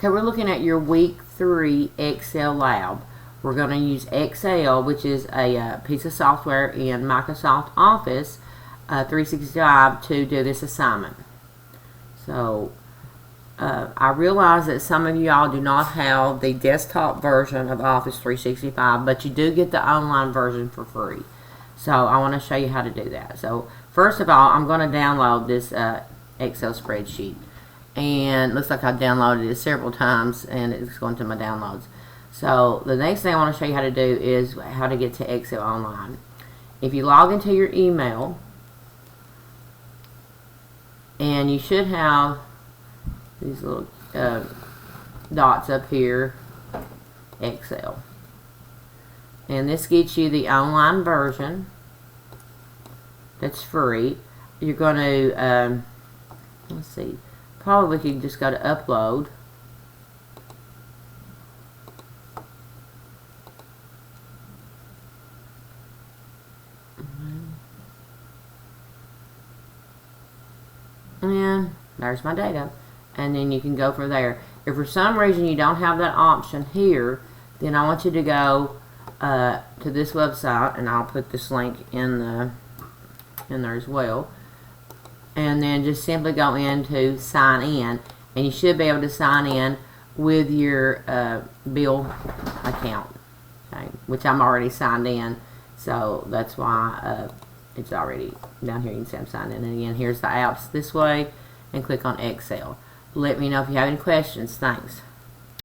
Okay, we're looking at your week 3 Excel lab. We're going to use Excel, which is a piece of software in Microsoft Office 365 to do this assignment. So I realize that some of y'all do not have the desktop version of Office 365, but you do get the online version for free. So I want to show you how to do that. So first of all, I'm going to download this Excel spreadsheet. And it looks like I've downloaded it several times and it's going to my downloads. So the next thing I want to show you how to do is how to get to Excel Online. If you log into your email, and you should have these little dots up here, Excel. And this gets you the online version that's free. You're going to, let's see, probably you can just go to upload. And there's my data. And then you can go from there. If for some reason you don't have that option here, then I want you to go to this website, and I'll put this link in there as well. And then just simply go into sign in, and you should be able to sign in with your Bill account, okay, which I'm already signed in, so that's why it's already down here. You can see I'm signed in. And again, here's the apps this way, and click on Excel. Let me know if you have any questions. Thanks.